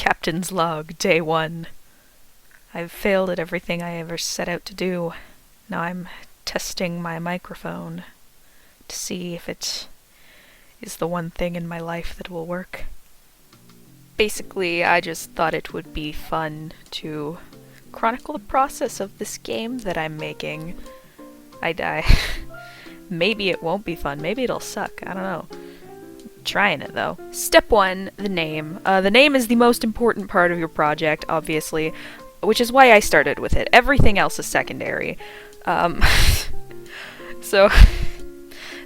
Captain's Log, Day 1. I've failed at everything I ever set out to do. Now I'm testing my microphone to see if it is the one thing in my life that will work. Basically, I just thought it would be fun to chronicle the process of this game that I'm making. Maybe it won't be fun, maybe it'll suck, I don't know. Trying it though. Step 1, the name. The name is the most important part of your project, obviously, which is why I started with it. Everything else is secondary. So,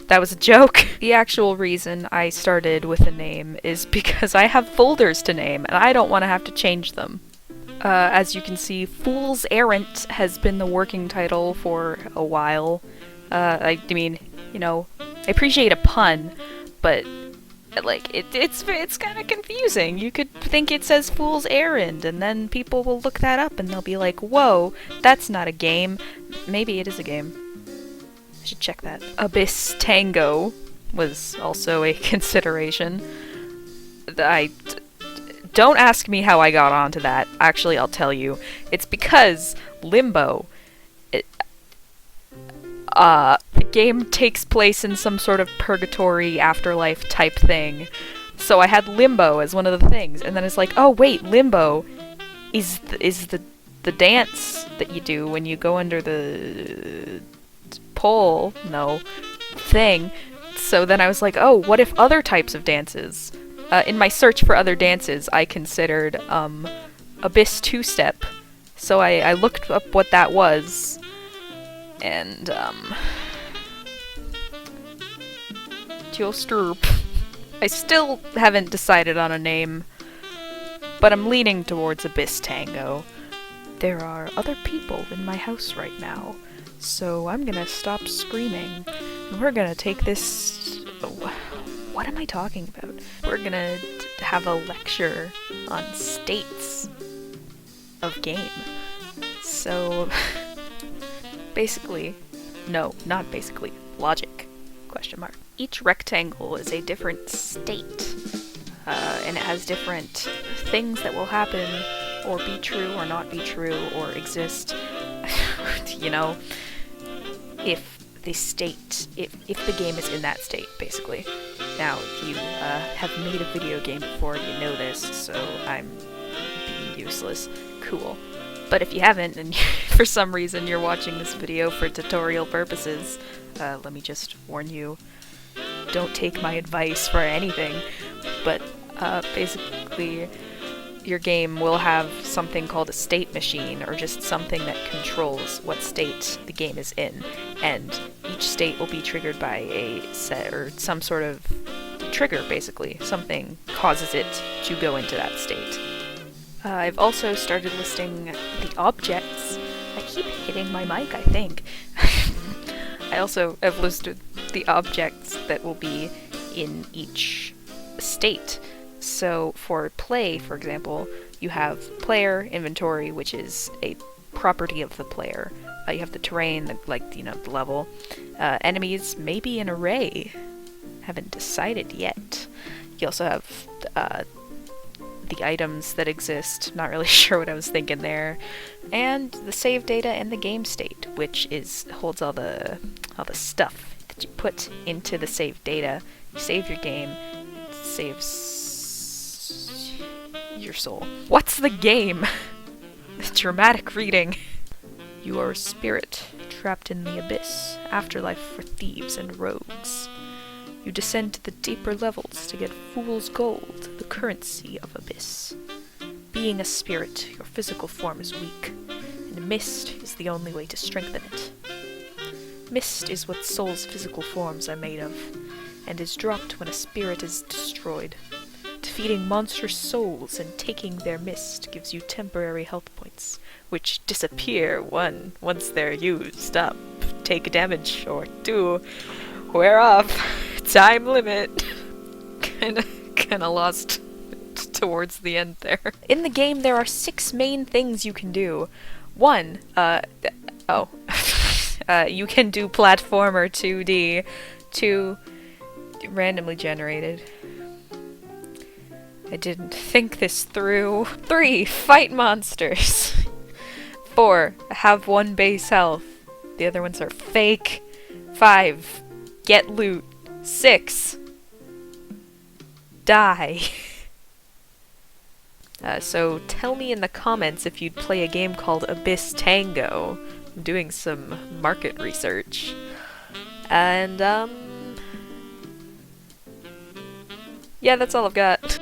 that was a joke. The actual reason I started with a name is because I have folders to name, and I don't want to have to change them. As you can see, Fool's Errand has been the working title for a while. I mean, you know, I appreciate a pun, but like, it's kind of confusing. You could think it says Fool's Errand, and then people will look that up and they'll be like, whoa, that's not a game. Maybe it is a game. I should check that. Abyss Tango was also a consideration. Don't ask me how I got onto that. Actually, I'll tell you. It's because Limbo, the game takes place in some sort of purgatory afterlife type thing. So I had Limbo as one of the things, and then it's like, oh wait, Limbo is the dance that you do when you go under the pole, thing. So then I was like, oh, what if other types of dances? In my search for other dances, I considered Abyss two-step. So I looked up what that was, and I still haven't decided on a name, but I'm leaning towards Abyss Tango. There are other people in my house right now, so I'm gonna stop screaming, and we're gonna take this... What am I talking about? We're gonna have a lecture on states of game. So, basically, no, not basically, logic, question mark. Each rectangle is a different state, and it has different things that will happen, or be true, or not be true, or exist, you know, if the game is in that state, basically. Now, if you have made a video game before, you know this, so I'm being useless. Cool. But if you haven't, and for some reason you're watching this video for tutorial purposes, let me just warn you, don't take my advice for anything, but basically your game will have something called a state machine, or just something that controls what state the game is in, and each state will be triggered by a set, or some sort of trigger, basically. Something causes it to go into that state. I've also started listing the objects. I keep hitting my mic, I think. I also have listed the objects that will be in each state. So for play, for example, you have player inventory, which is a property of the player. You have the terrain, the level. Enemies, maybe an array. Haven't decided yet. You also have the items that exist. Not really sure what I was thinking there. And the save data and the game state, which holds all the stuff that you put into the save data. You save your game, it saves your soul. What's the game? Dramatic reading. You are a spirit trapped in the abyss, afterlife for thieves and rogues. You descend to the deeper levels to get fool's gold, the currency of abyss. Being a spirit, your physical form is weak, and mist is the only way to strengthen it. Mist is what souls' physical forms are made of, and is dropped when a spirit is destroyed. Defeating monstrous souls and taking their mist gives you temporary health points, which disappear once they're used up. Take damage or two. Wear off. Time limit. Kinda lost towards the end there. In the game, there are 6 main things you can do. 1, you can do platformer 2D. 2, randomly generated. I didn't think this through. 3. Fight monsters. 4. Have 1 base health. The other ones are fake. 5. Get loot. 6. Die. So tell me in the comments if you'd play a game called Abyss Tango. I'm doing some market research. And, yeah, that's all I've got.